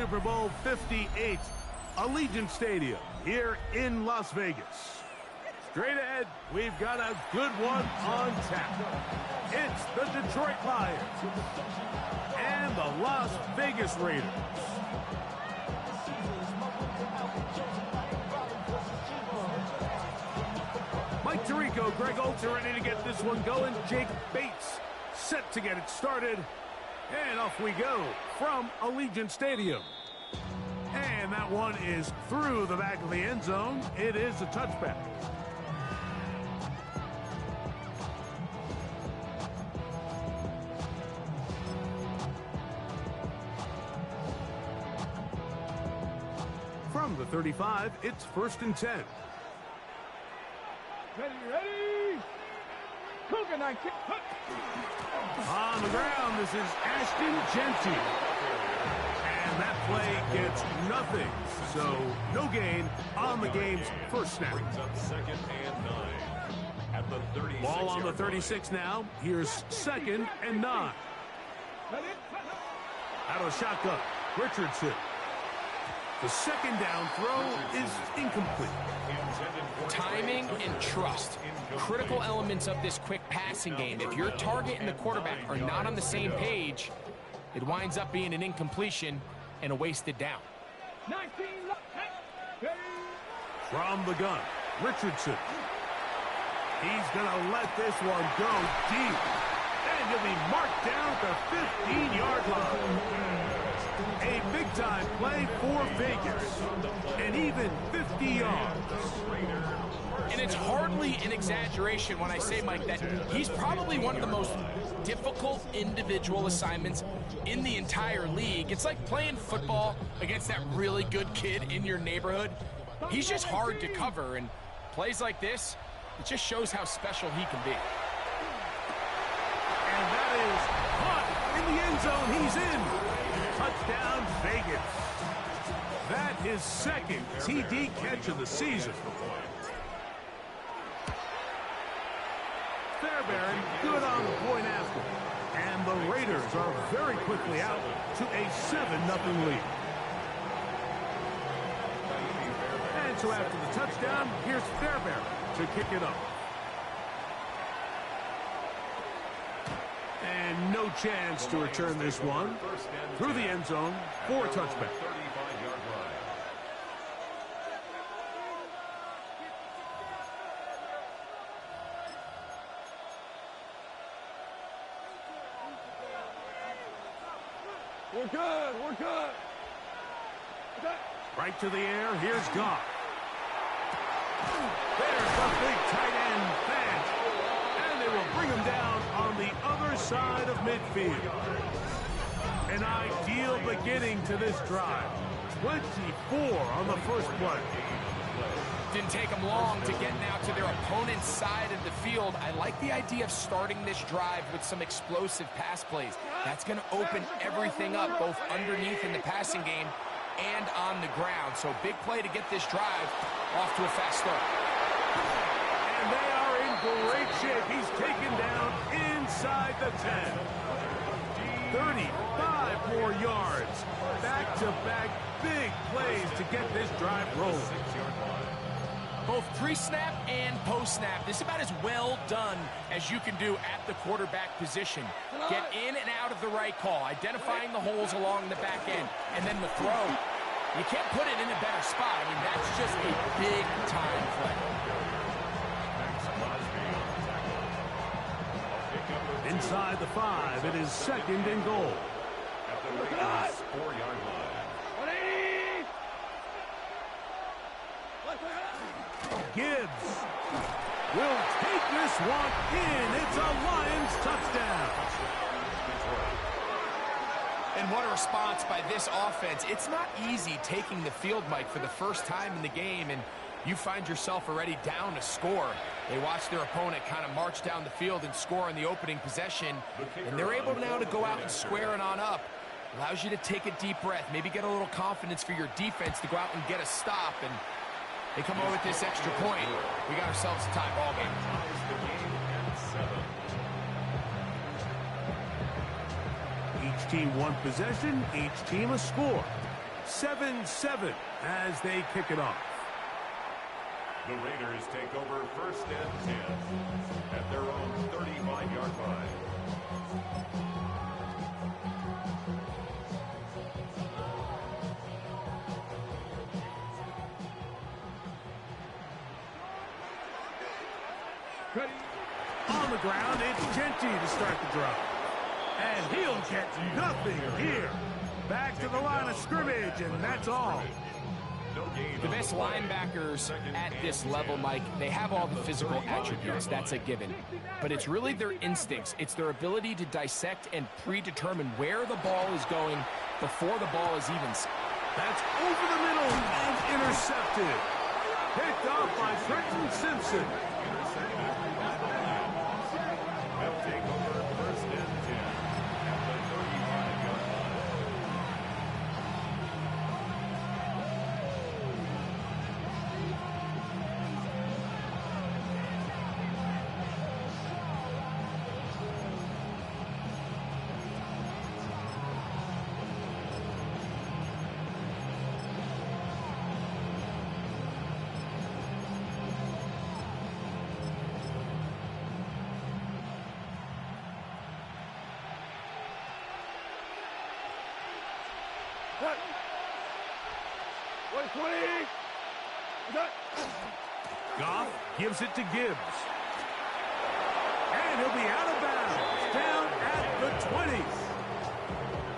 Super Bowl 58, Allegiant Stadium here in Las Vegas. Straight ahead, we've got a good one on tap. It's the Detroit Lions and the Las Vegas Raiders. Mike Tirico, Greg Olds are ready to get this one going. Jake Bates set to get it started. And off we go from Allegiant Stadium. And that one is through the back of the end zone. It is a touchback. From the 35, it's 1st and 10. Ready. Coconut kick. On the ground, this is Ashton Genty. And that play gets nothing. So, no gain on the game's first snap. Ball on the 36 now. Here's 2nd and 9. Out of the shotgun, Richardson. The 2nd down throw is incomplete. Timing and trust. Critical elements of this quick passing game. If your target and the quarterback are not on the same page, it winds up being an incompletion and a wasted down. From the gun, Richardson. He's going to let this one go deep. And he'll be marked down at the 15-yard line. A big-time play for Vegas. And even 50 yards. And it's hardly an exaggeration when I say, Mike, that he's probably one of the most difficult individual assignments in the entire league. It's like playing football against that really good kid in your neighborhood. He's just hard to cover, and plays like this, it just shows how special he can be. And that is caught in the end zone. He's in. Touchdown, Vegas. That his 2nd TD catch of the season. Fairbairn good on the point after. And the Raiders are very quickly out to a 7-0 lead. And so after the touchdown, here's Fairbairn to kick it up. And no chance to return this one through the end zone for a touchback. We're good. Right to the air. Here's Goff. There's the big tight end Fant. And they will bring him down on the other side of midfield. An ideal beginning to this drive. 24 on the first play. Didn't take them long to get out to their opponent's side of the field. I like the idea of starting this drive with some explosive pass plays. That's going to open everything up, both underneath in the passing game and on the ground. So big play to get this drive off to a fast start. And they are in great shape. He's taken down inside the 10. 35 more yards. Back-to-back big plays to get this drive rolling. Both pre-snap and post-snap, this is about as well done as you can do at the quarterback position. Get in and out of the right call, identifying the holes along the back end, and then the throw. You can't put it in a better spot. I mean, that's just a big-time play. Inside the 5, it is 2nd and goal. At the Raiders' 4-yard line. Gibbs will take this one in. It's a Lions touchdown. And what a response by this offense. It's not easy taking the field, Mike, for the first time in the game, and you find yourself already down a score. They watch their opponent kind of march down the field and score on the opening possession, and they're able now to go out and square it on up. Allows you to take a deep breath, maybe get a little confidence for your defense to go out and get a stop, and they come over with this extra point. We got ourselves a tie ball game. Each team one possession, each team a score. 7-7 as they kick it off. The Raiders take over 1st and 10 at their own 35-yard line. On the ground, it's Genty to start the drive. And he'll get nothing here. Back to the line of scrimmage, and that's all. The best linebackers at this level, Mike, they have all the physical attributes. That's a given. But it's really their instincts. It's their ability to dissect and predetermine where the ball is going before the ball is even. That's over the middle and intercepted. Picked off by Trenton Simpson. They'll take over 1st and 10 at the 35-yard line. Goff gives it to Gibbs. And he'll be out of bounds, down at the 20.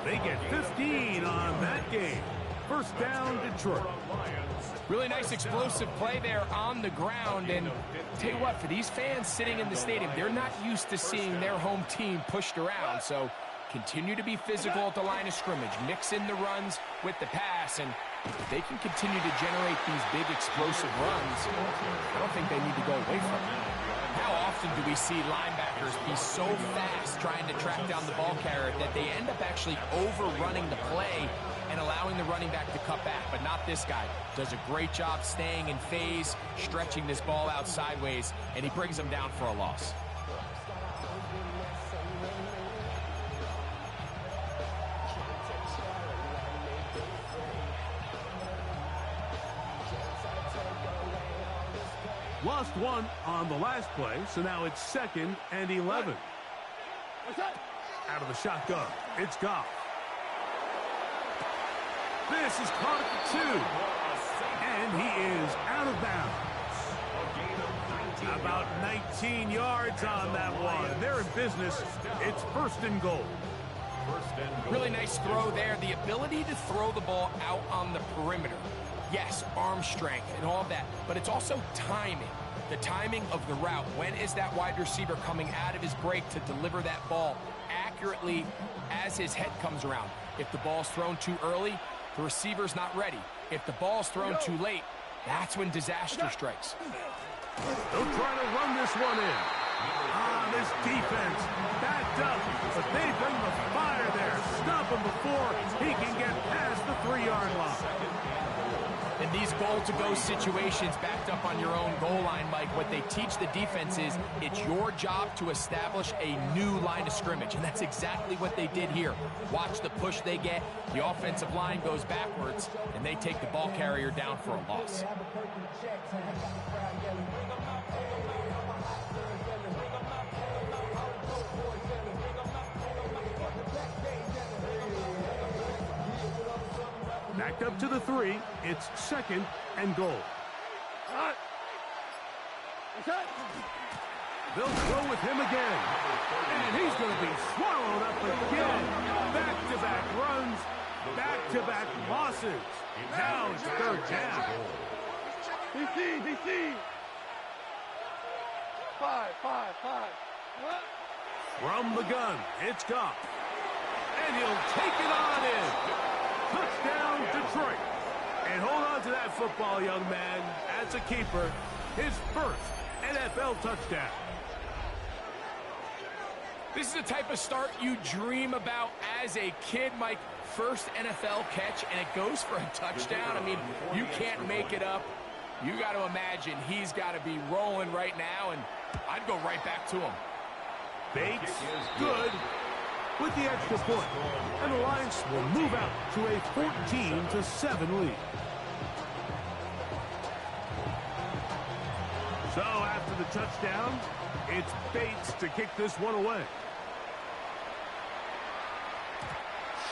They get 15 on that game. 1st down, Detroit. Really nice explosive play there on the ground. And tell you what, for these fans sitting in the stadium, they're not used to seeing their home team pushed around. So continue to be physical at the line of scrimmage. Mix in the runs with the pass. And if they can continue to generate these big explosive runs, I don't think they need to go away from it. How often do we see linebackers be so fast trying to track down the ball carrier that they end up actually overrunning the play and allowing the running back to cut back? But not this guy. Does a great job staying in phase, stretching this ball out sideways, and he brings them down for a loss. Lost one on the last play, so now it's 2nd and 11. Out of the shotgun, it's Goff. This is caught at the 2, and he is out of bounds. About 19 yards on that one. They're in business. It's 1st and goal. Really nice throw there. The ability to throw the ball out on the perimeter. Yes, arm strength and all that, but it's also timing. The timing of the route. When is that wide receiver coming out of his break to deliver that ball accurately as his head comes around? If the ball's thrown too early, the receiver's not ready. If the ball's thrown too late, that's when disaster strikes. They'll try to run this one in. This defense backed up, but they bring the fire there. Stop him before he can get past the 3-yard line. In these goal-to-go situations backed up on your own goal line, Mike, what they teach the defense is it's your job to establish a new line of scrimmage, and that's exactly what they did here. Watch the push they get. The offensive line goes backwards, and they take the ball carrier down for a loss. Backed up to the 3. It's 2nd and goal. They'll throw with him again. And he's going to be swallowed up again. Back-to-back runs, back-to-back losses. Now it's 3rd down. DC. 5. From the gun, it's Goff. And he'll take it on in. Touchdown, Detroit. And hold on to that football, young man. As a keeper, his 1st NFL touchdown. This is the type of start you dream about as a kid, Mike. 1st NFL catch, and it goes for a touchdown. I mean, you can't make it up. You got to imagine he's got to be rolling right now, and I'd go right back to him. Bates, good. with the extra point. And the Lions will move out to a 14-7 lead. So after the touchdown, it's Bates to kick this one away.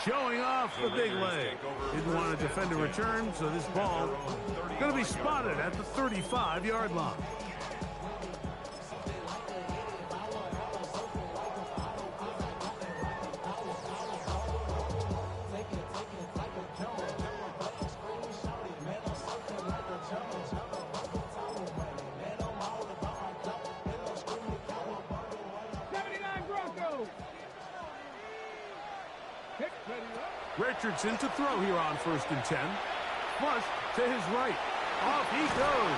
Showing off the big leg. Didn't want to defend a return, so this ball going to be spotted at the 35-yard line. Richardson to throw here on 1st and 10. Flush to his right. Off he goes.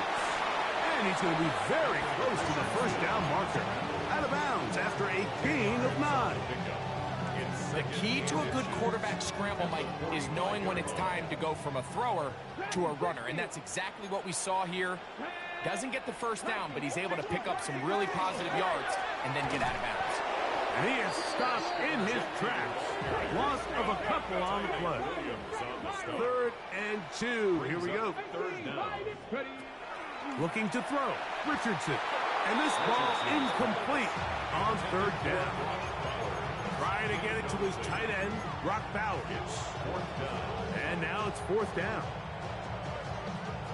And he's going to be very close to the first down marker. Out of bounds after a gain of 9. The key to a good quarterback scramble, Mike, is knowing when it's time to go from a thrower to a runner. And that's exactly what we saw here. Doesn't get the first down, but he's able to pick up some really positive yards and then get out of bounds. And he is stopped in his tracks. Loss of a couple on the play. 3rd and 2. Here we go. Looking to throw. Richardson. And this ball incomplete on 3rd down. Trying to get it to his tight end, Brock Bowers. And now it's 4th down.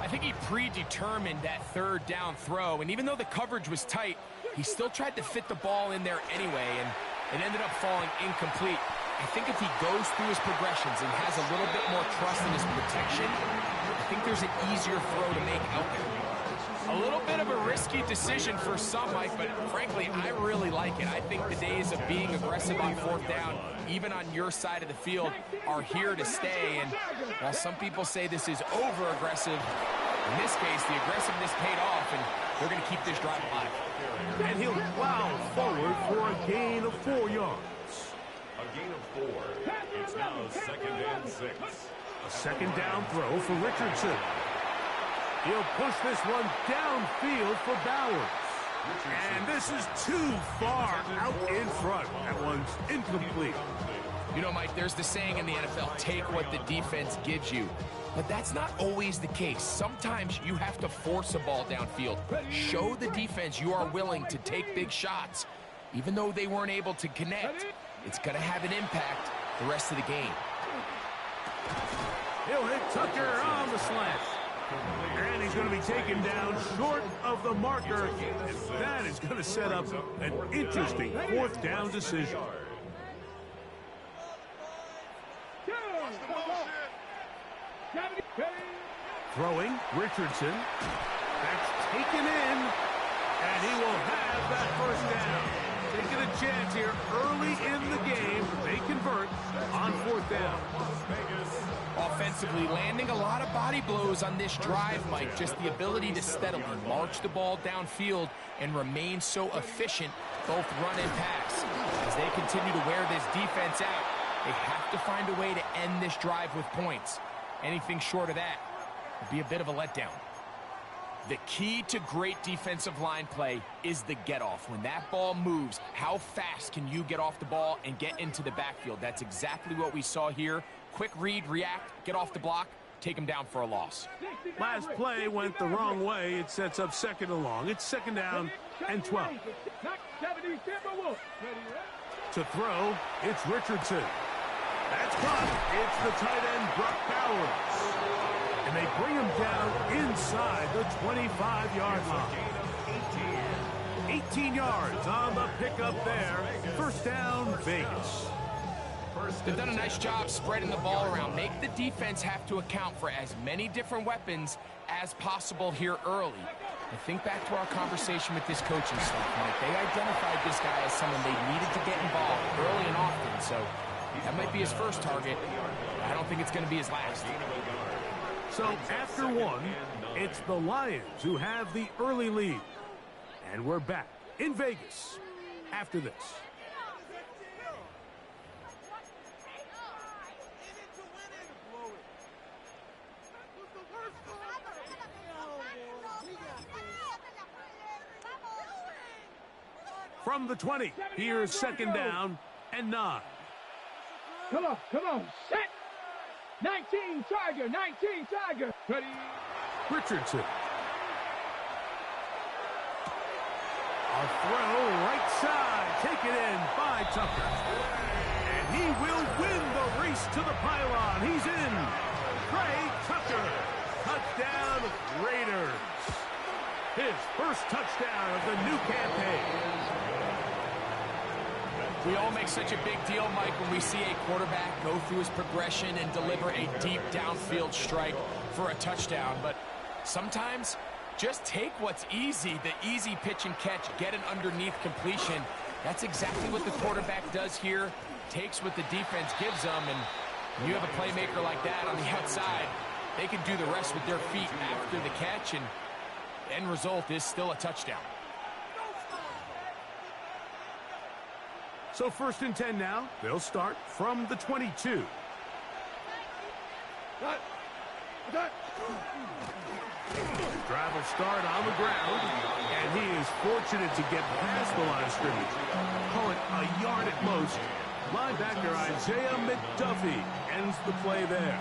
I think he predetermined that 3rd down throw, and even though the coverage was tight, he still tried to fit the ball in there anyway, and it ended up falling incomplete. I think if he goes through his progressions and has a little bit more trust in his protection, I think there's an easier throw to make out there. A little bit of a risky decision for some, Mike, but frankly, I really like it. I think the days of being aggressive on 4th down, even on your side of the field, are here to stay. And while some people say this is over-aggressive, in this case, the aggressiveness paid off, and they're going to keep this drive alive. And he'll plow forward for a gain of 4 yards. A gain of 4. It's now 2nd and 6. A 2nd down throw for Richardson. He'll push this one downfield for Bowers. And this is too far out in front. That one's incomplete. You know, Mike, there's the saying in the NFL, take what the defense gives you. But that's not always the case. Sometimes you have to force a ball downfield. Show the defense you are willing to take big shots. Even though they weren't able to connect, it's going to have an impact the rest of the game. He'll hit Tucker on the slant. And he's going to be taken down short of the marker. And that is going to set up an interesting 4th down decision. Throwing, Richardson. That's taken in. And he will have that 1st down. Taking a chance here early in the game. They convert on 4th down. Offensively, landing a lot of body blows on this drive, Mike. Just the ability to steadily march the ball downfield and remain so efficient, both run and pass. As they continue to wear this defense out, they have to find a way to end this drive with points. Anything short of that would be a bit of a letdown. The key to great defensive line play is the get-off. When that ball moves, how fast can you get off the ball and get into the backfield? That's exactly what we saw here. Quick read, react, get off the block, take him down for a loss. Last play went the wrong way. It sets up 2nd and long. It's 2nd down and 12. To throw, it's Richardson. That's caught. It's the tight end, Brock Bowers. And they bring him down inside the 25-yard line. 18 yards on the pickup there. 1st down, Vegas. They've done a nice job spreading the ball around. Make the defense have to account for as many different weapons as possible here early. And think back to our conversation with this coaching staff, Mike. They identified this guy as someone they needed to get involved early and often. So that might be his first target. I don't think it's going to be his last. So after 1, it's the Lions who have the early lead. And we're back in Vegas after this. From the 20, here's 2nd down and 9. Come on, set. 19 Tiger, 19 Tiger. Ready. Richardson. A throw right side. Taken in by Tucker. And he will win the race to the pylon. He's in. Trey Tucker. Touchdown, Raiders. His first touchdown of the new campaign. We all make such a big deal, Mike, when we see a quarterback go through his progression and deliver a deep downfield strike for a touchdown. But sometimes just take what's easy, the easy pitch and catch, get an underneath completion. That's exactly what the quarterback does here. Takes what the defense gives them, and when you have a playmaker like that on the outside, they can do the rest with their feet after the catch, and the end result is still a touchdown. So 1st and 10 now. They'll start from the 22. Drive will start on the ground, and he is fortunate to get past the line of scrimmage. Call it a yard at most. Linebacker Isaiah McDuffie ends the play there.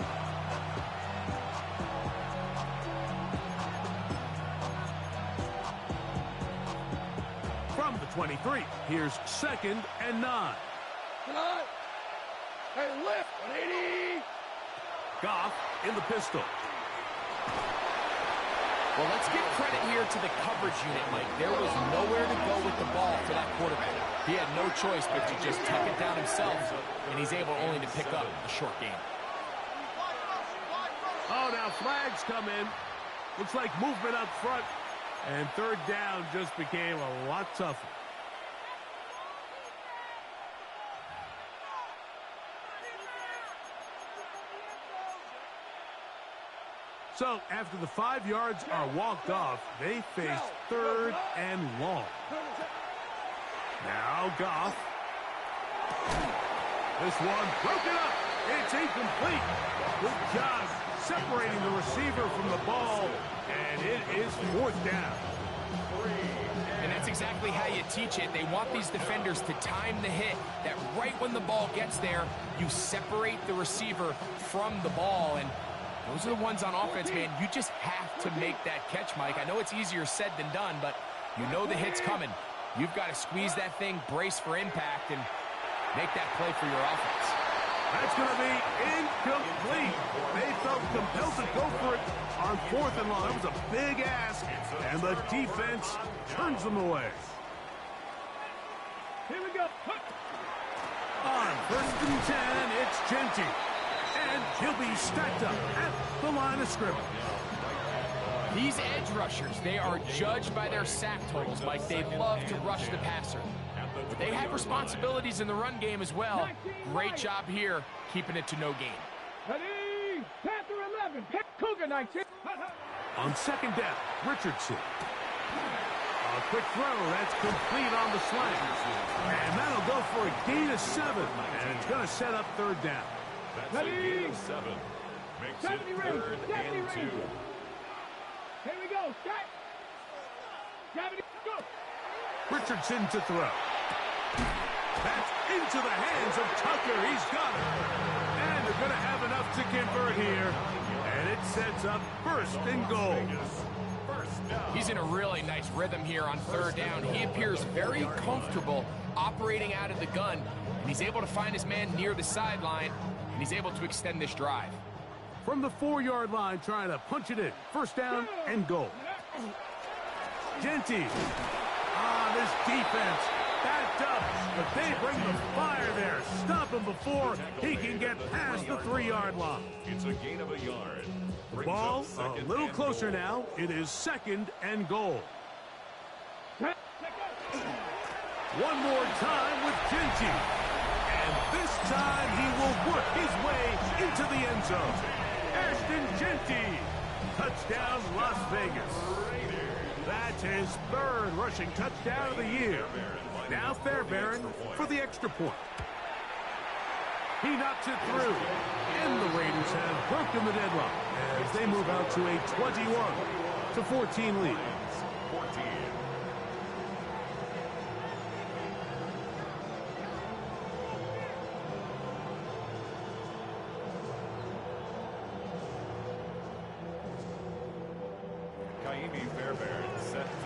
From the 23, here's 2nd and 9. Hey, lift. 180. Goff in the pistol. Well, let's give credit here to the coverage unit, Mike. There was nowhere to go with the ball for that quarterback. He had no choice but to just tuck it down himself, and he's able only to pick up a short gain. Oh, now flags come in. Looks like movement up front. And 3rd down just became a lot tougher. So, after the 5 yards are walked off, they face 3rd and long. Now Goff. This one broken up. It's incomplete. Good job separating the receiver from the ball, and it is 4th down. And that's exactly how you teach it. They want these defenders to time the hit, that right when the ball gets there, you separate the receiver from the ball, and those are the ones on offense, man. You just have to make that catch, Mike. I know it's easier said than done, but you know the hit's coming. You've got to squeeze that thing, brace for impact, and make that play for your offense. That's going to be incomplete. They felt compelled to go for it on 4th and long. It was a big ask, and the defense turns them away. Here we go. On 1st and 10, it's Genty. And he'll be stacked up at the line of scrimmage. These edge rushers, they are judged by their sack totals, Mike. They love to rush the passer. But they have responsibilities in the run game as well. Great job here, keeping it to no gain. Ready. Panther 11. Cougar 19. On 2nd down, Richardson. A quick throw. That's complete on the slant. And that'll go for a gain of 7. And it's going to set up 3rd down. That's a gain of 7. Makes it 3rd and 2. Here we go. Set. Gravity. Go. Richardson to throw. That's into the hands of Tucker. He's got it. And they're going to have enough to convert here. And it sets up 1st and goal. He's in a really nice rhythm here on 3rd down. He appears very comfortable operating out of the gun. And he's able to find his man near the sideline. And he's able to extend this drive. From the 4-yard line, trying to punch it in. 1st down and goal. Genty. This defense backed up, but they bring the fire there. Stop him before he can get past the 3-yard line. It's a gain of a yard. The ball a little closer now. It is 2nd and goal. One more time with Genty. And this time he will work his way into the end zone. Ashton Genty. Touchdown, Las Vegas. That's his 3rd rushing touchdown of the year. Now Fairbairn for the extra point. He knocks it through. And the Raiders have broken the deadlock as they move out to a 21-14 lead.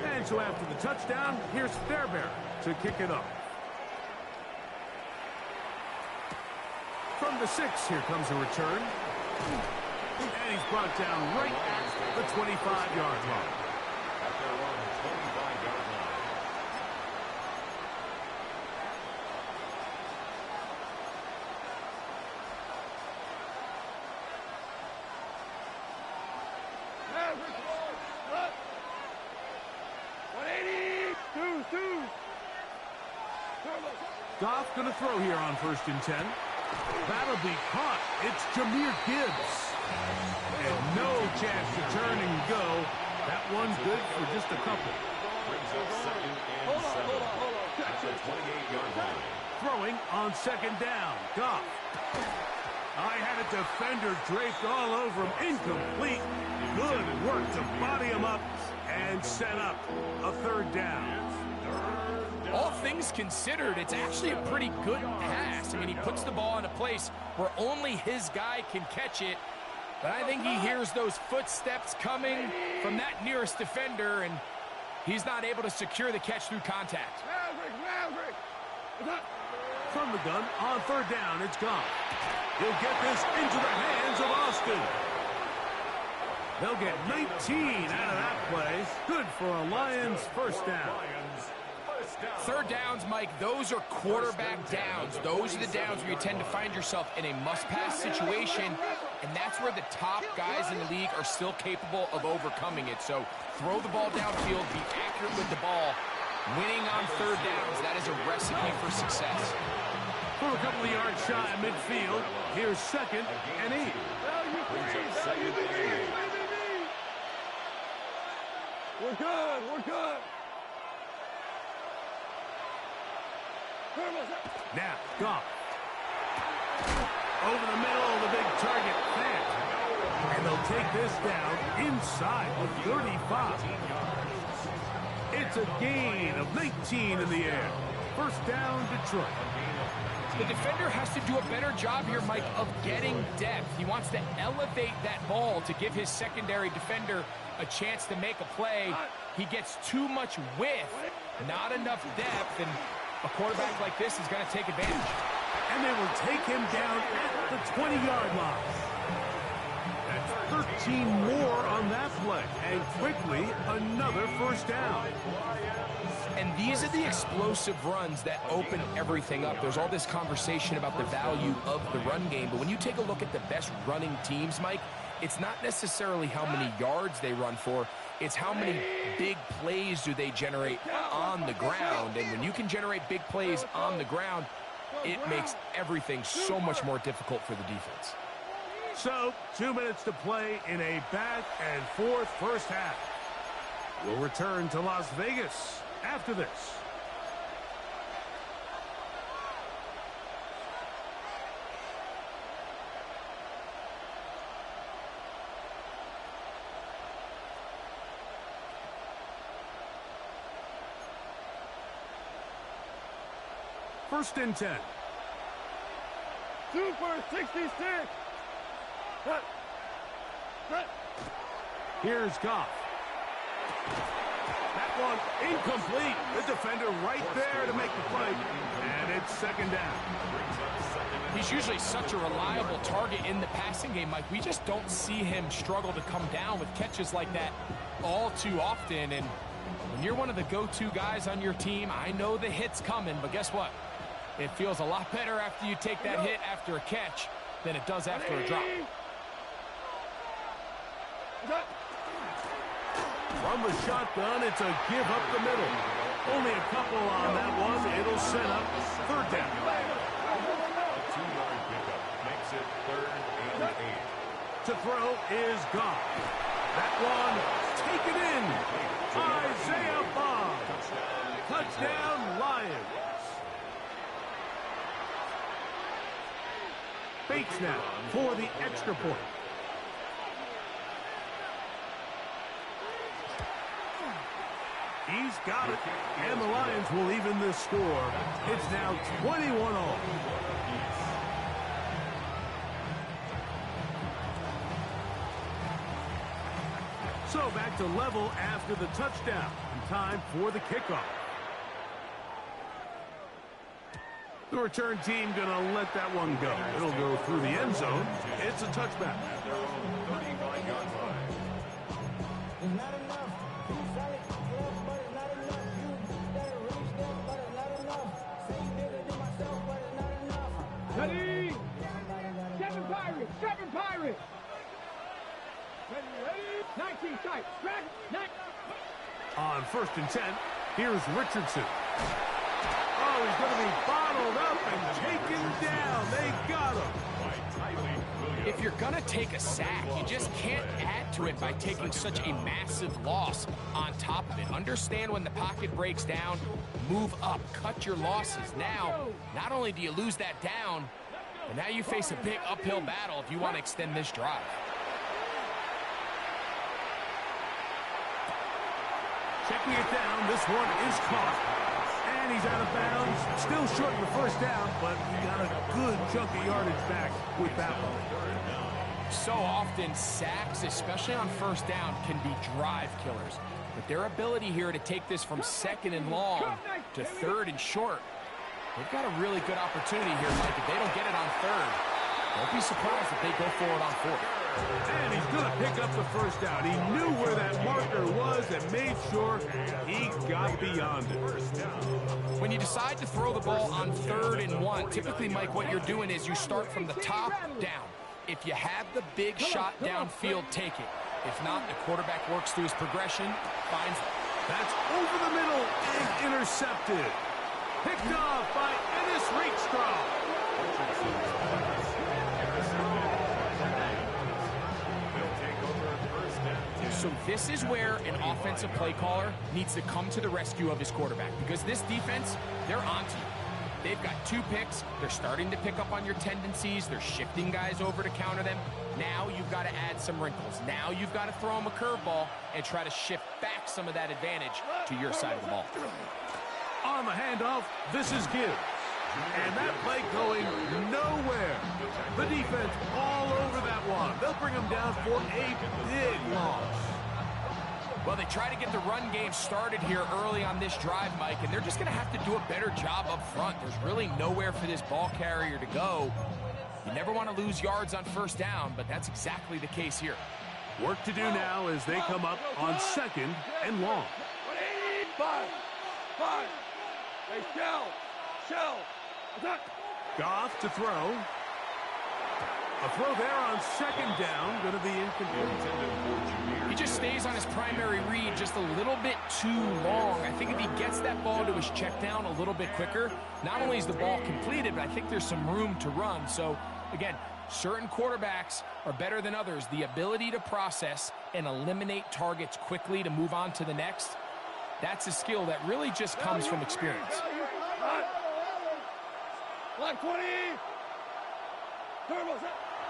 And so after the touchdown, here's Fairbairn to kick it off. From the 6, here comes a return. And he's brought down right at the 25-yard line. At their own 25-yard line. Goff going to throw here on 1st and 10. That'll be caught. It's Jahmyr Gibbs. And no chance to turn and go. That one's good for just a couple. Brings up 2nd and 7 at the 28-yard line. Throwing on 2nd down. Goff. I had a defender draped all over him. Incomplete. Good work to body him up and set up a 3rd down. All things considered, it's actually a pretty good pass. I mean, he puts the ball in a place where only his guy can catch it. But I think he hears those footsteps coming from that nearest defender, and he's not able to secure the catch through contact. From the gun, on 3rd down, it's gone. He'll get this into the hands of Austin. They'll get 19 out of that play. Good for a Lions 1st down. 3rd downs, Mike, those are quarterback downs. Those are the downs where you tend to find yourself in a must-pass situation, and that's where the top guys in the league are still capable of overcoming it. So throw the ball downfield, be accurate with the ball. Winning on 3rd downs, that is a recipe for success. From a couple of yards shy of midfield, here's 2nd and 8. We're good. We're good. Now, Goff. Over the middle, the big target, Fant. And they'll take this down inside the 35. It's a gain of 19 in the air. 1st down, Detroit. The defender has to do a better job here, Mike, of getting depth. He wants to elevate that ball to give his secondary defender a chance to make a play. He gets too much width, not enough depth, and a quarterback like this is going to take advantage. And they will take him down at the 20-yard line. That's 13 more on that play. And quickly, another 1st down. And these are the explosive runs that open everything up. There's all this conversation about the value of the run game, but when you take a look at the best running teams, Mike, it's not necessarily how many yards they run for, it's how many big plays do they generate on the ground. And when you can generate big plays on the ground, it makes everything so much more difficult for the defense. So, 2 minutes to play in a back and forth 1st half. We'll return to Las Vegas after this. First and 10. Super 66. Cut. Here's Goff. That one incomplete. The defender right there to make the play. And it's 2nd down. He's usually such a reliable target in the passing game, Mike. We just don't see him struggle to come down with catches like that all too often. And when you're one of the go-to guys on your team, I know the hit's coming, but guess what? It feels a lot better after you take that hit after a catch than it does after a drop. From the shotgun, it's a give up the middle. Only a couple on that one. It'll set up 3rd down. A 2-yard pickup makes it 3rd and 8. To throw is Goff. That one taken in. Isaiah Bond. Touchdown, Lions. Bates now for the extra point. He's got it, and the Lions will even this score. It's now 21-all. So back to level after the touchdown. And time for the kickoff. The return team going to let that one go. It'll go through the end zone. It's a touchback. At their own 35-yard line. It's not enough. You solid, but it's not enough. You better reach them, but it's not enough. Say bigger than myself, but it's not enough. Ready? Seven Pirates! Seven Pirates! Ready? 19 tight. Drag. On 1st and 10, here's Richardson. Oh, he's going to be bottled up and taken down. They got him. If you're going to take a sack, you just can't add to it by taking such a massive loss on top of it. Understand when the pocket breaks down, move up, cut your losses. Now, not only do you lose that down, but now you face a big uphill battle if you want to extend this drive. Checking it down, this one is caught. And he's out of bounds. Still short in the first down, but he got a good chunk of yardage back with that one. So often, sacks, especially on first down, can be drive killers. But their ability here to take this from 2nd and long to 3rd and short, they've got a really good opportunity here, Mike. If they don't get it on 3rd, don't be surprised if they go forward on 4th. And he's going to pick up the first down. He knew where that marker was and made sure he got beyond it. When you decide to throw the ball on 3rd and 1, typically, Mike, what you're doing is you start from the top down. If you have the big shot downfield, take it. If not, the quarterback works through his progression, finds it. That's over the middle and intercepted. Picked off by Ennis Rakestraw. So this is where an offensive play caller needs to come to the rescue of his quarterback, because this defense, they're onto you. They've got 2 picks. They're starting to pick up on your tendencies. They're shifting guys over to counter them. Now you've got to add some wrinkles. Now you've got to throw them a curveball and try to shift back some of that advantage to your side of the ball. On the handoff, this is Gibbs. And that play going nowhere. The defense all over that one. They'll bring him down for a big loss. Well, they try to get the run game started here early on this drive, Mike, and they're just going to have to do a better job up front. There's really nowhere for this ball carrier to go. You never want to lose yards on first down, but that's exactly the case here. Work to do now as they come up on 2nd and long. 5. Hey, shell. Goff to throw. A throw there on 2nd down, going to be incomplete. He just stays on his primary read just a little bit too long. I think if he gets that ball to his check down a little bit quicker, not only is the ball completed, but I think there's some room to run. So, again, certain quarterbacks are better than others. The ability to process and eliminate targets quickly to move on to the next, that's a skill that really just comes from experience. Line 20.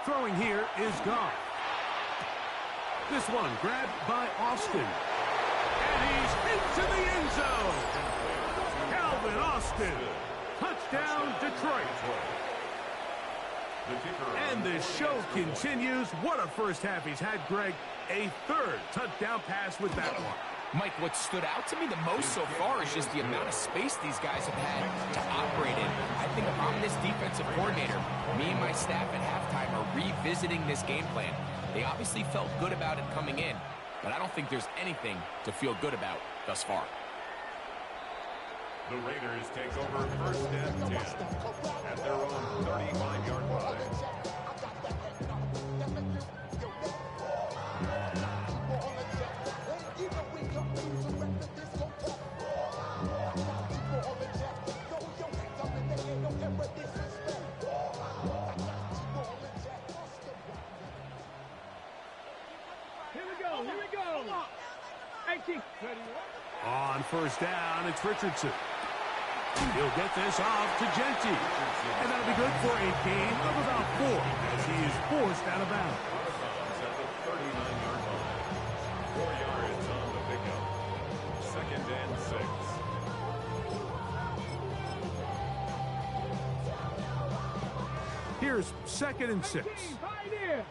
Throwing here is Goff. This one grabbed by Austin. And he's into the end zone. Calvin Austin. Touchdown, Detroit. And the show continues. What a first half he's had, Greg. A 3rd touchdown pass with that one. Mike, what stood out to me the most so far is just the amount of space these guys have had to operate in. I think if I'm this defensive coordinator, me and my staff at halftime are revisiting this game plan. They obviously felt good about it coming in, but I don't think there's anything to feel good about thus far. The Raiders take over 1st and 10 at their own 35-yard line. Here we go. 18. On 1st down, it's Richardson. He'll get this off to Genty. And that'll be good for a gain of about 4 as he is forced out of bounds. At the 39-yard line. 4 yards on the pickup. 2nd and 6. Here's 2nd and 6. Pioneer.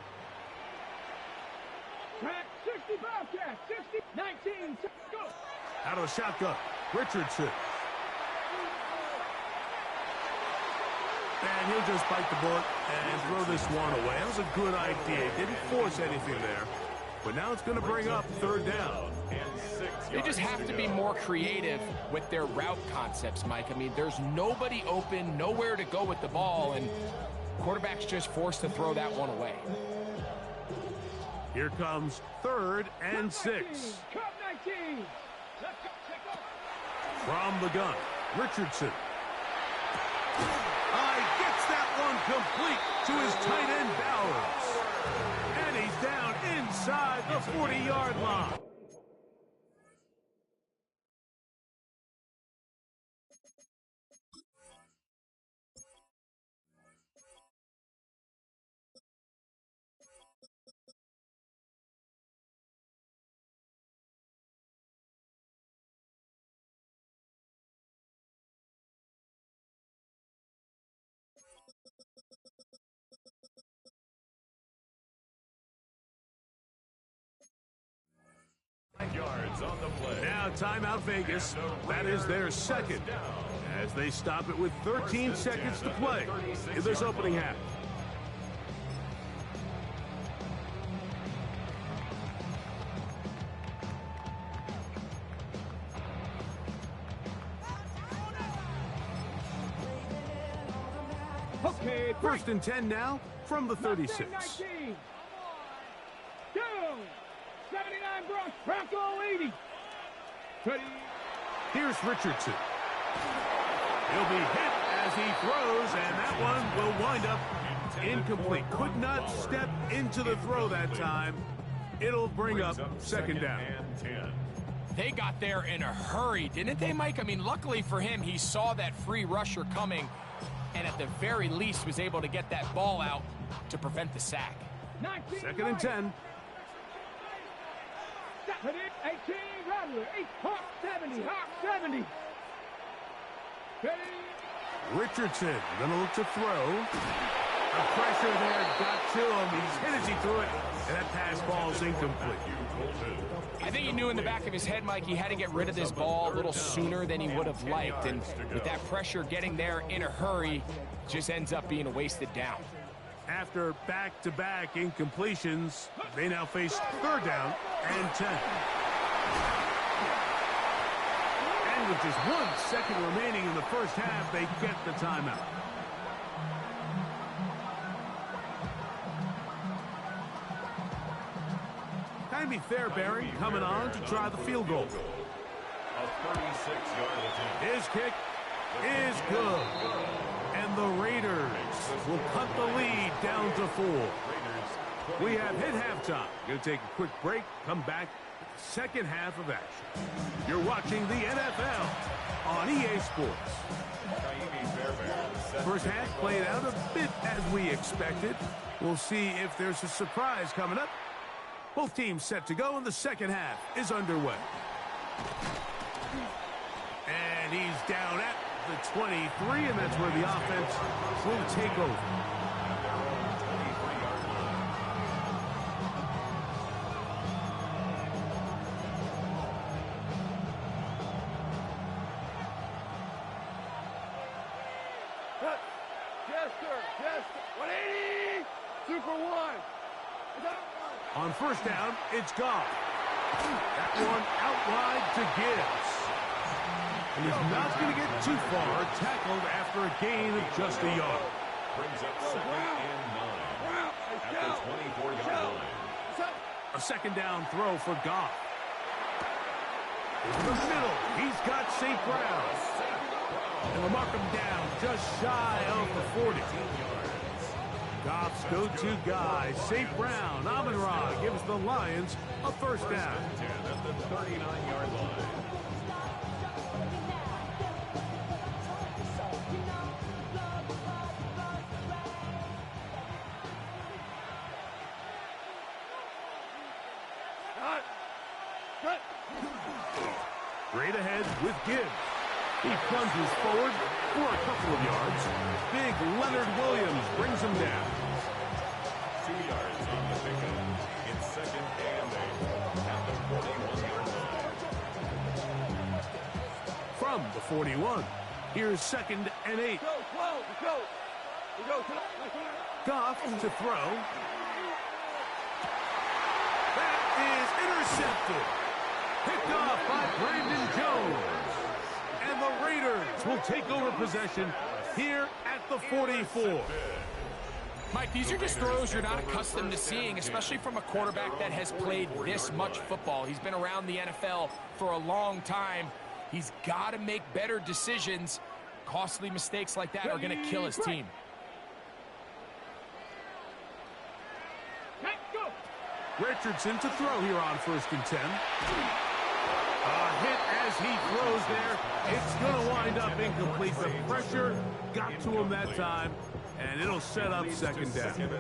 Track. 60 Bobcat, 60, 19, go. Out of the shotgun, Richardson. And he'll just bite the bullet and throw this one away. That was a good idea. He didn't force anything there. But now it's going to bring up third down. They just have to be more creative with their route concepts, Mike. I mean, there's nobody open, nowhere to go with the ball, and quarterback's just forced to throw that one away. Here comes 3rd and 6. Cup 19. Let's go, take off. From the gun, Richardson. Gets that one complete to his tight end, Bowers. And he's down inside the 40-yard line. Yards on the play. Now timeout Vegas. That is their second. As they stop it with 13 seconds to play in this opening half. Okay, 1st and 10 now from the 36. 19. Go. 79 Bronco 80. 30. Here's Richardson. He'll be hit as he throws, and that one will wind up incomplete. Could not step into the throw that time. It'll bring up second down. They got there in a hurry, didn't they, Mike? I mean, luckily for him, he saw that free rusher coming, and at the very least was able to get that ball out to prevent the sack. 2nd and 10. 18 Rattler, 8 Hawk 70, Hawk 70. Richardson gonna look to throw. The pressure there got to him. He's hit as he threw it, and that pass ball's incomplete. I think he knew in the back of his head, Mike, he had to get rid of this ball a little sooner than he would have liked, and with that pressure getting there in a hurry, just ends up being a wasted down. After back-to-back incompletions, they now face 3rd down and 10. And with just 1 second remaining in the first half, they get the timeout. Kind of be fair, Barry, coming on to try the field goal. A 36-yard attempt. His kick is good. And the Raiders will cut the lead down to 4. We have hit halftime. Going to take a quick break, come back with the second half of action. You're watching the NFL on EA Sports. First half played out a bit as we expected. We'll see if there's a surprise coming up. Both teams set to go, and the second half is underway. And he's down at the 23, and that's where the offense will take over. Jester, 180, Super 1. On first down, it's Goff. That one out wide to Gibbs. And he's not going to get too far, tackled after a gain of just a yard. Brings up 2nd and 9 at the 24-yard line. A second down throw for Goff. In the middle, he's got St. Brown. And will mark him down just shy of the 40. Goff's go-to guy, St. Brown, Amon-Ra, gives the Lions a first down. At the 39-yard line. Straight ahead with Gibbs. He plunges forward for a couple of yards. Big Leonard Williams brings him down. 2 yards on the pickup. It's 2nd and 8. 41. Here's 2nd and 8. Goff to throw. That is intercepted. Picked off by Brandon Jones. And the Raiders will take over possession here at the 44. Mike, these are just throws you're not accustomed to seeing, especially from a quarterback that has played this much football. He's been around the NFL for a long time. He's got to make better decisions. Costly mistakes like that are going to kill his team. Richardson to throw here on 1st and 10. A hit as he throws there. It's going to wind up incomplete. The pressure got to him that time, and it'll set up 2nd down.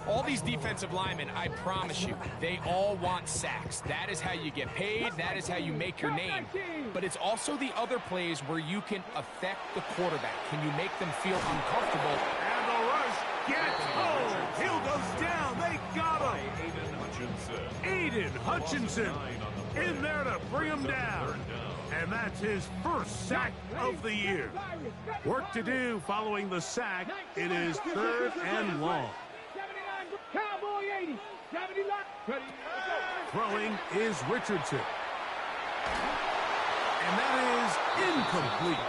All these defensive linemen, I promise you, they all want sacks. That is how you get paid. That is how you make your name. But it's also the other plays where you can affect the quarterback. Can you make them feel uncomfortable? And the rush gets home. Hill goes down. They got him. Aiden Hutchinson in there to bring him down. And that's his first sack of the year. Work to do following the sack. It is 3rd and long. Cowboy 80. 79. Throwing is Richardson. And that is incomplete.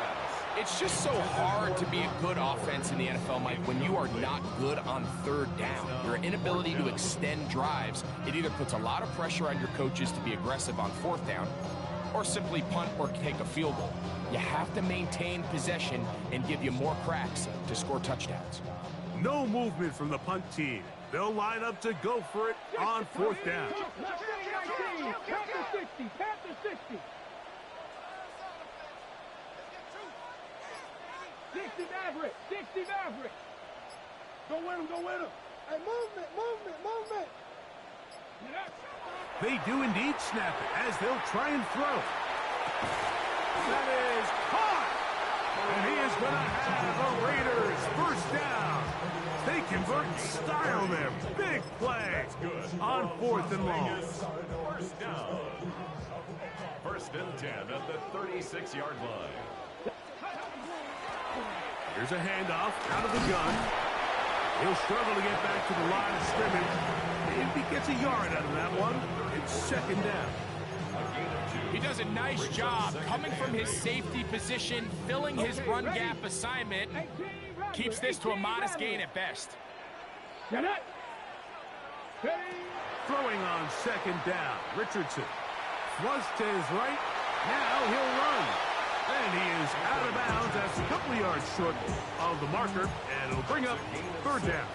It's just so hard to be a good offense in the NFL, Mike, when you are not good on 3rd down. Your inability to extend drives, it either puts a lot of pressure on your coaches to be aggressive on 4th down or simply punt or take a field goal. You have to maintain possession and give you more cracks to score touchdowns. No movement from the punt team. They'll line up to go for it on 4th down. Panther 60. Panther 60. 60 Maverick. 60 Maverick. Go win him. Go win him. Hey, movement, movement, movement. They do indeed snap it as they'll try and throw. That is caught. And he is going to have the Raiders 1st down. They convert in style there. Big play on 4th and long. 1st down. 1st and 10 at the 36-yard line. Here's a handoff out of the gun. He'll struggle to get back to the line of scrimmage. Maybe he gets a yard out of that one. It's 2nd down. He does a nice job coming from his safety position, filling his run gap assignment. Keeps this to a modest gain at best. Throwing on 2nd down. Richardson. Thrust to his right. Now he'll run. And he is out of bounds. That's a couple of yards short of the marker. And it'll bring up 3rd down.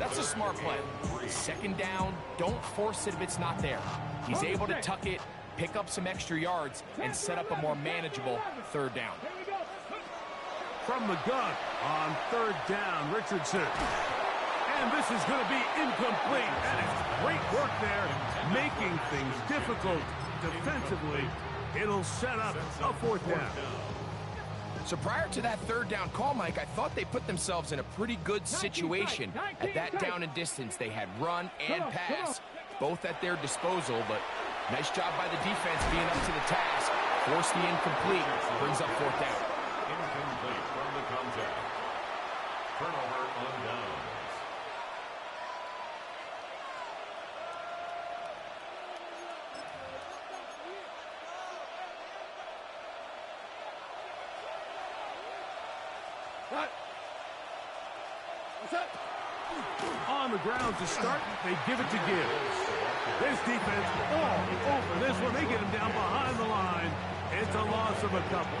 That's a smart play. 2nd down, don't force it if it's not there. He's able to tuck it, pick up some extra yards, and set up a more manageable 3rd down. From the gun on 3rd down, Richardson. And this is going to be incomplete. And it's great work there, making things difficult defensively. It'll set up a 4th down. So prior to that 3rd down call, Mike, I thought they put themselves in a pretty good situation. At that down and distance, they had run and pass, both at their disposal, but nice job by the defense being up to the task. Forced the incomplete, brings up 4th down. Incomplete from the contact. Turnover on downs. On the ground to start, they give it to Gibbs. This defense all over this one. They get him down behind the line. It's a loss of a couple.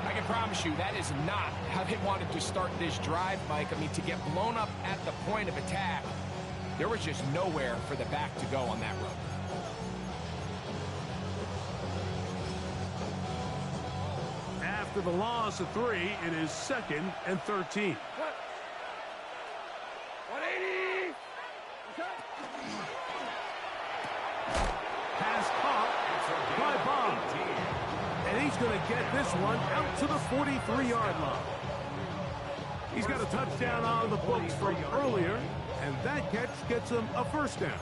I can promise you that is not how they wanted to start this drive, Mike. I mean, to get blown up at the point of attack, there was just nowhere for the back to go on that run. After the loss of 3, it is 2nd and 13. 180. Pass caught by Bond. And he's going to get this one out to the 43-yard line. He's got a touchdown on the books from earlier, and that catch gets him a 1st down.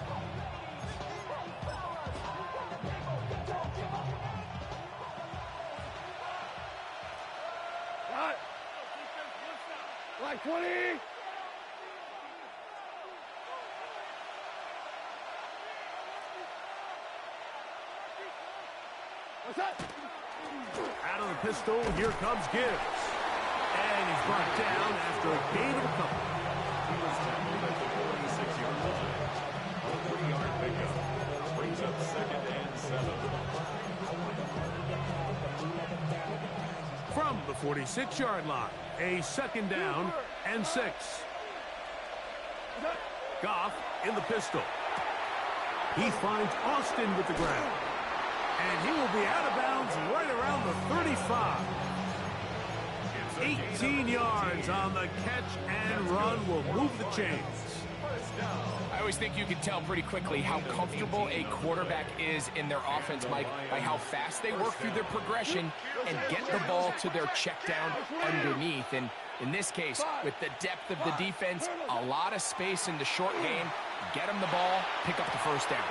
Like 20. What's that? Out of the pistol, here comes Gibbs. And he's brought down after a gain of a couple. He was tackled at the 46-yard line. A 3-yard pickup brings up 2nd and 7. From the 46-yard line, a 2nd down and 6. Goff in the pistol. He finds Austin with the ground. And he will be out of bounds right around the 35. 18 yards on the catch and run will move the chains. I always think you can tell pretty quickly how comfortable a quarterback is in their offense, Mike, by how fast they work through their progression and get the ball to their check down underneath. And in this case, with the depth of the defense, a lot of space in the short game, get them the ball, pick up the first down.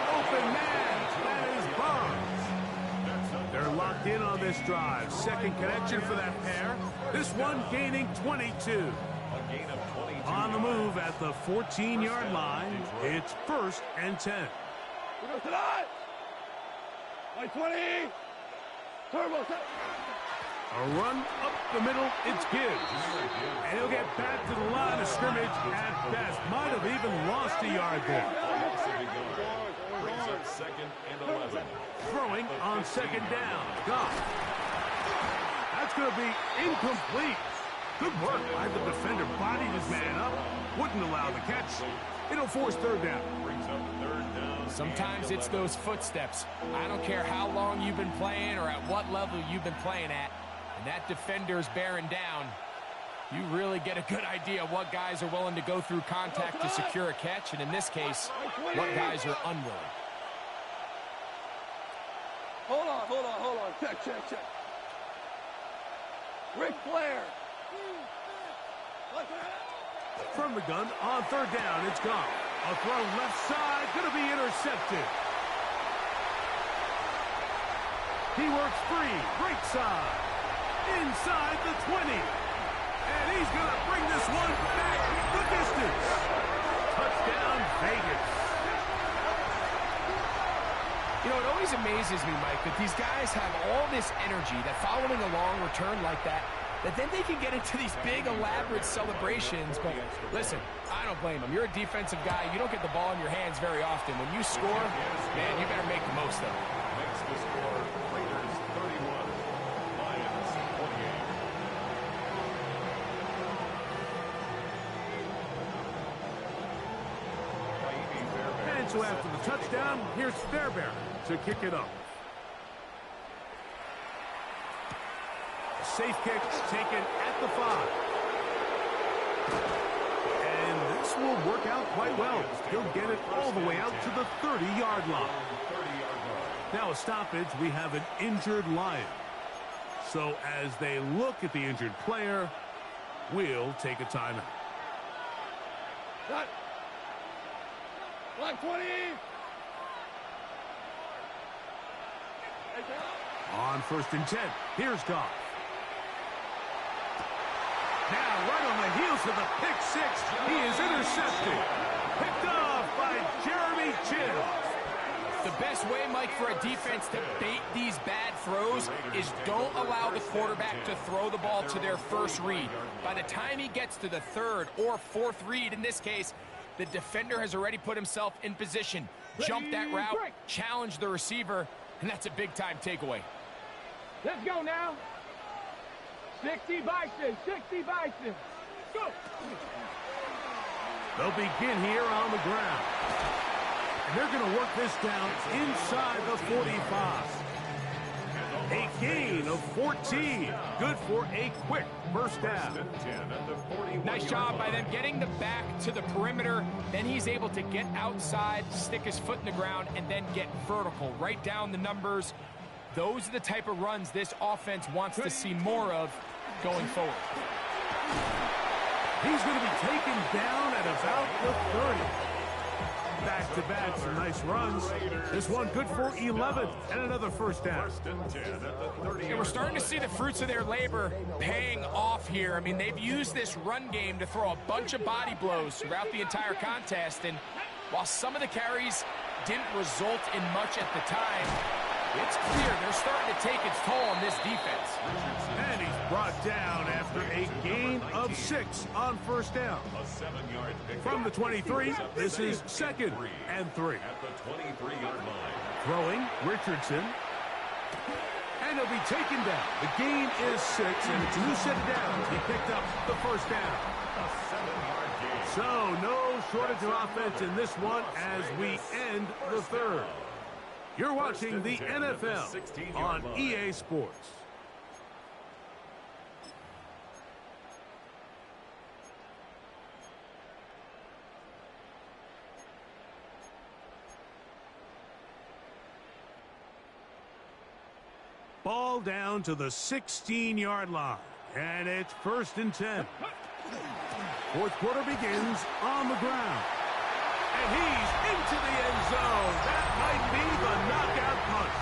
Open man, that is Barnes. They're locked in on this drive. Second connection for that pair. This one gaining 22. A gain of 22. On the move at the 14-yard line, it's 1st and 10. Like 20. Turbo. A run up the middle, it's Gibbs. And he'll get back to the line of scrimmage at best. Might have even lost a yard there. Brings up 2nd and 11. Throwing on 2nd down. Goff. That's going to be incomplete. Good work by the defender. Bodied his man up. Wouldn't allow the catch. It'll force 3rd down. Brings up 3rd down. Sometimes it's those footsteps. I don't care how long you've been playing or at what level you've been playing at. And that defender's bearing down. You really get a good idea of what guys are willing to go through contact to secure a catch. And in this case, what guys are unwilling. Hold on. Check. Ric Flair. From the gun on 3rd down, it's gone. A throw left side, going to be intercepted. He works free, break side, inside the 20. And he's going to bring this one back the distance. Touchdown, Vegas. You know, it always amazes me, Mike, that these guys have all this energy, that following a long return like that then they can get into these big, elaborate celebrations. But listen, I don't blame them. You're a defensive guy. You don't get the ball in your hands very often. When you score, man, you better make the most of it. Makes the score, Raiders 31, Lions 28. And so after the touchdown, here's Fairbairn to kick it up. Safe kick taken at the 5. And this will work out quite well. He'll get it all the way out to the 30-yard line. Now a stoppage, we have an injured Lion. So as they look at the injured player, we'll take a timeout. Cut. Like 20. On 1st and 10, here's Goff. Now, right on the heels of the pick 6, he is intercepted. Picked off by Jeremy Chinn. The best way, Mike, for a defense to bait these bad throws is don't allow the quarterback to throw the ball to their first read. By the time he gets to the 3rd or 4th read, in this case, the defender has already put himself in position. Jump that route, challenge the receiver, and that's a big-time takeaway. Let's go now. 60 Bison. Go. They'll begin here on the ground. And they're going to work this down inside the 45. A gain of 14. Good for a quick first down. Nice job by them getting the back to the perimeter. Then he's able to get outside, stick his foot in the ground, and then get vertical. Right down the numbers. Those are the type of runs this offense wants to see more of going forward. He's going to be taken down at about the 30. Back-to-back, some nice runs. This one good for 11 and another first down. First and 10 at the 30. And we're starting to see the fruits of their labor paying off here. I mean, they've used this run game to throw a bunch of body blows throughout the entire contest. And while some of the carries didn't result in much at the time, it's clear they're starting to take its toll on this defense. And he's brought down after a gain of 6 on first down. A 7-yard pick. From the 23, this is 2nd and 3. At the 23-yard line. Throwing, Richardson. And he'll be taken down. The gain is 6, and it's a new set of downs. He picked up the first down. A 7-yard gain. So, no shortage of offense in this one as we end the third. You're watching the NFL on EA Sports. Ball down to the 16-yard line, and it's 1st and 10. Fourth quarter begins on the ground. And he's into the end zone. That might be the knockout punch.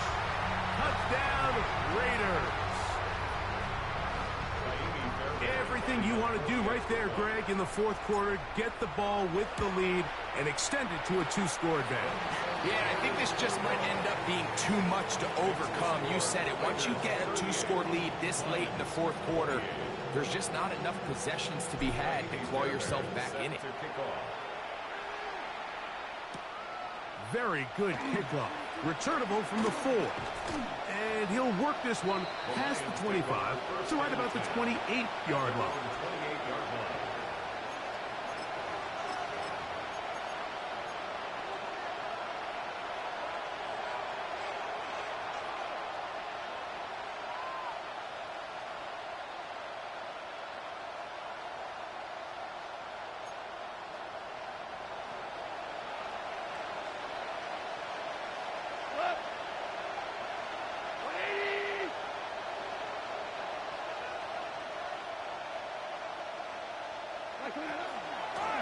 Touchdown, Raiders. Everything you want to do right there, Greg, in the fourth quarter. Get the ball with the lead and extend it to a 2-score advantage. Yeah, I think this just might end up being too much to overcome. You said it. Once you get a 2-score lead this late in the fourth quarter, there's just not enough possessions to be had to claw yourself back in it. Very good kickoff. Returnable from the 4. And he'll work this one past the 25, so right about the 28-yard line.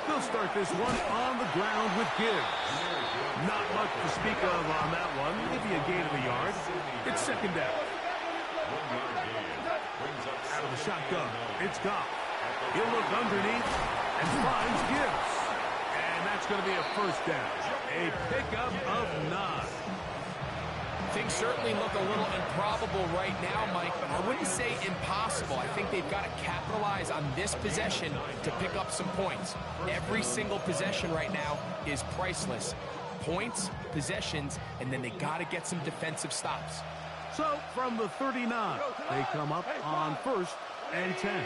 They'll start this one on the ground with Gibbs. Not much to speak of on that one. Maybe a gain of a yard. It's 2nd down. Out of the shotgun, it's Goff. He'll look underneath and finds Gibbs. And that's going to be a 1st down. A pickup of 9. Things certainly look a little improbable right now, Mike, but I wouldn't say impossible. I think they've got to capitalize on this possession to pick up some points. Every single possession right now is priceless. Points, possessions, and then they got to get some defensive stops. So, from the 39, they come up on 1st and 10.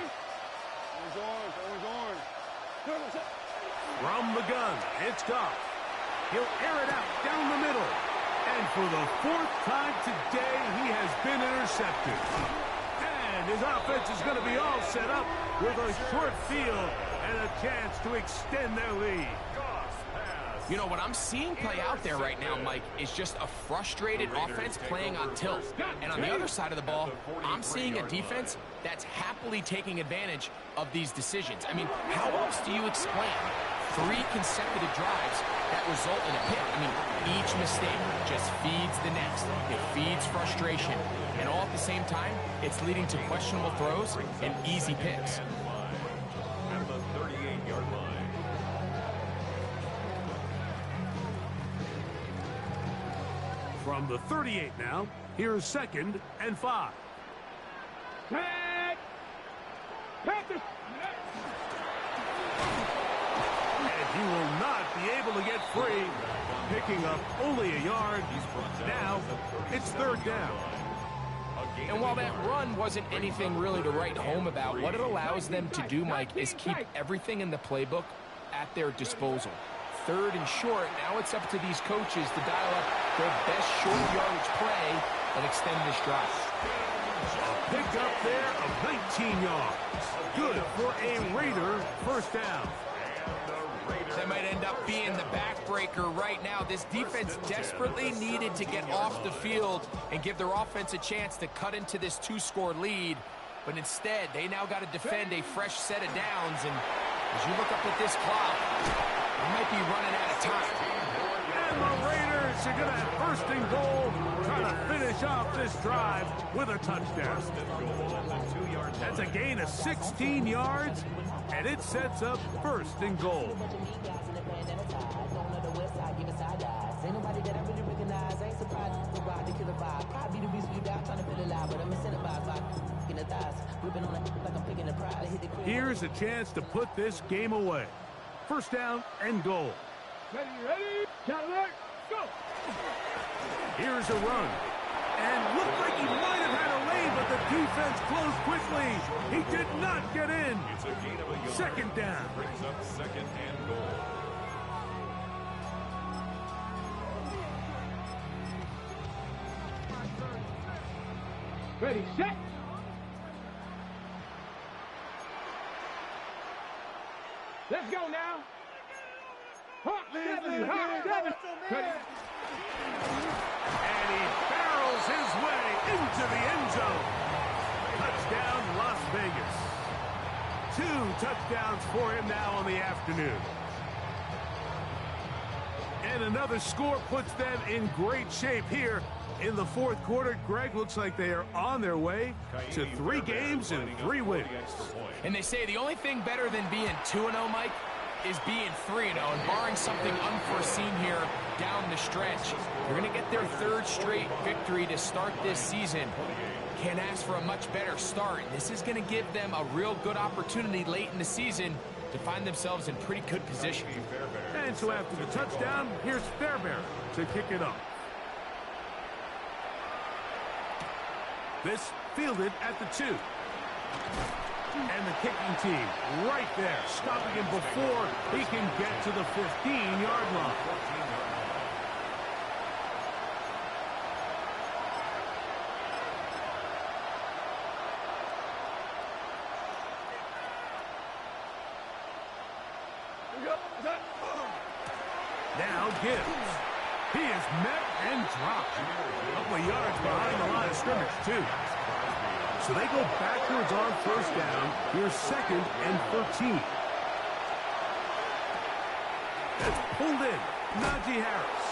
From the gun, it's Goff. He'll air it out down the middle. And for the 4th time today, he has been intercepted. And his offense is going to be all set up with a short field and a chance to extend their lead. You know, what I'm seeing play out there right now, Mike, is just a frustrated offense playing on tilt. And on the other side of the ball, I'm seeing a defense that's happily taking advantage of these decisions. I mean, how else do you explain 3 consecutive drives that result in a pick? I mean, each mistake just feeds the next. It feeds frustration. And all at the same time, it's leading to questionable throws and easy picks. At the 38-yard line. From the 38 now, here's 2nd and 5. Panthers! He will not be able to get free, picking up only a yard. Now, it's 3rd down. And while that run wasn't anything really to write home about, what it allows them to do, Mike, is keep everything in the playbook at their disposal. 3rd and short, now it's up to these coaches to dial up their best short yardage play and extend this drive. A pick up there of 19 yards. Good for a Raider 1st down. That might end up being the backbreaker right now. This defense desperately needed to get off the field and give their offense a chance to cut into this 2-score lead. But instead, they now got to defend a fresh set of downs. And as you look up at this clock, we might be running out of time. Jets are going to have first and goal, trying to finish off this drive with a touchdown. That's a gain of 16 yards, and it sets up first and goal. Here's a chance to put this game away. First down and goal. Ready, Cadillac, go! Here's a run. And looked like he might have had a lane, but the defense closed quickly. He did not get in. It's a gain of a yard. Second down. Brings up second and goal. Ready, set! Let's go now! Hot 7, hot 7! Ready? And he barrels his way into the end zone. Touchdown, Las Vegas. 2 touchdowns for him now on the afternoon. And another score puts them in great shape here in the fourth quarter. Greg, looks like they are on their way to 3 games and 3 wins. And they say the only thing better than being 2-0, Mike, is being 3-0. And barring something unforeseen here down the stretch, they're going to get their 3rd straight victory to start this season. Can't ask for a much better start. This is going to give them a real good opportunity late in the season to find themselves in pretty good position. And so after the touchdown, here's Fairbairn to kick it off. This fielded at the 2. And the kicking team right there, stopping him before he can get to the 15-yard line. Now Gibbs. He is met and dropped. A couple of yards behind the line of scrimmage, too. So they go backwards on first down. Here's 2nd and 13. That's pulled in. Najee Harris.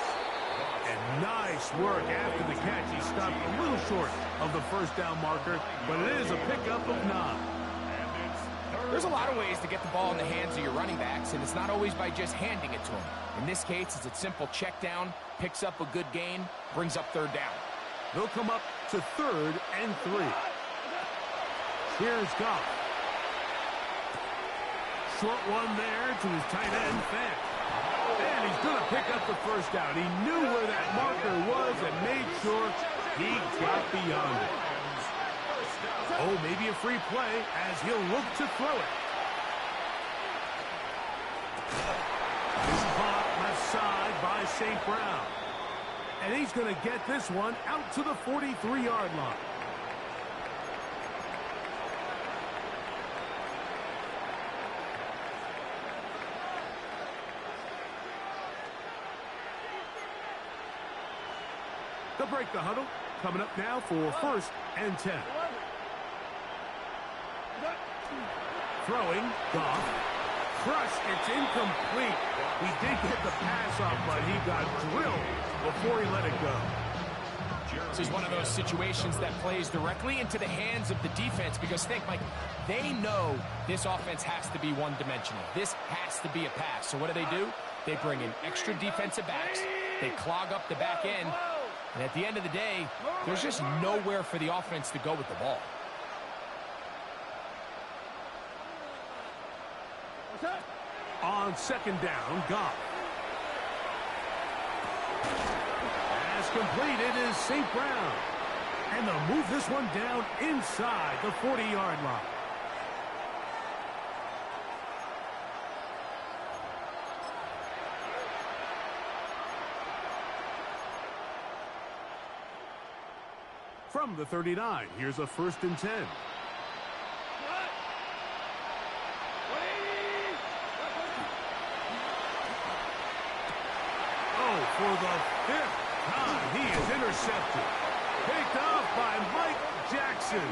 And nice work after the catch. He stopped a little short of the first down marker, but it is a pickup of 9. There's a lot of ways to get the ball in the hands of your running backs, and it's not always by just handing it to them. In this case, it's a simple check down, picks up a good gain, brings up 3rd down. They'll come up to 3rd and 3. Here's Goff. Short one there to his tight end, Fant. And he's going to pick up the first down. He knew where that marker was and made sure he got beyond it. Oh, maybe a free play as he'll look to throw it. This caught left side by St. Brown. And he's going to get this one out to the 43-yard line. They'll break the huddle. Coming up now for 1st and 10. Throwing, Goff. Crush, it's incomplete. He did get the pass off, but he got drilled before he let it go. This is one of those situations that plays directly into the hands of the defense because think, Mike, they know this offense has to be one-dimensional. This has to be a pass. So what do? They bring in extra defensive backs. They clog up the back end. And at the end of the day, there's just nowhere for the offense to go with the ball. On 2nd down, Goff. As completed is St. Brown. And they'll move this one down inside the 40-yard line. From the 39, here's a 1st and 10. Oh, for the 5th time, he is intercepted. Picked off by Mike Jackson.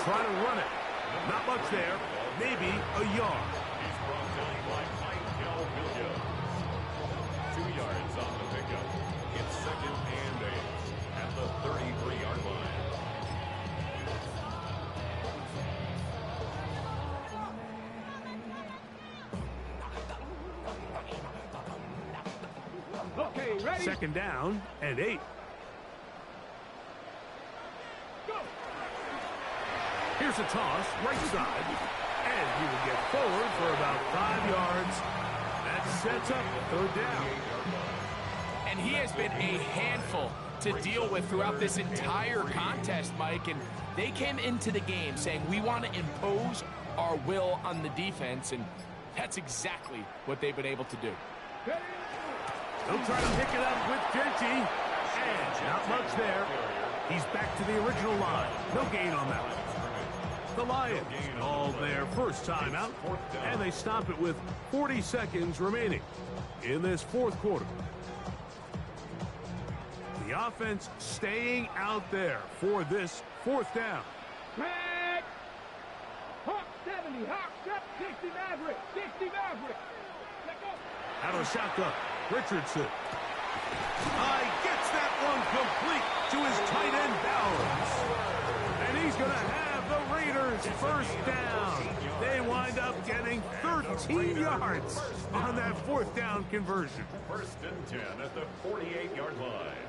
try to run it. Not much there. Maybe a yard. He's brought down by Michael Williams. 2 yards on the pickup. It's 2nd and 8 at the 33-yard line. Okay, ready? 2nd down and 8. Go. Here's a toss, right side. And he will get forward for about 5 yards. That sets up 3rd down. And he has been a handful to deal with throughout this entire contest, Mike. And they came into the game saying, we want to impose our will on the defense. And that's exactly what they've been able to do. They'll try to pick it up with Genty. And not much there. He's back to the original line. No gain on that one. The Lions call their first timeout, and they stop it with 40 seconds remaining in this 4th quarter. The offense staying out there for this 4th down. Flag. Hawk 70, Hawk 60 Maverick, 60 Maverick. Let go. Out of shotgun, Richardson. Gets that one complete to his tight end Bowers. And he's going to have the Raiders first down. They wind up getting 13 yards on that 4th down conversion. 1st and 10 at the 48-yard line.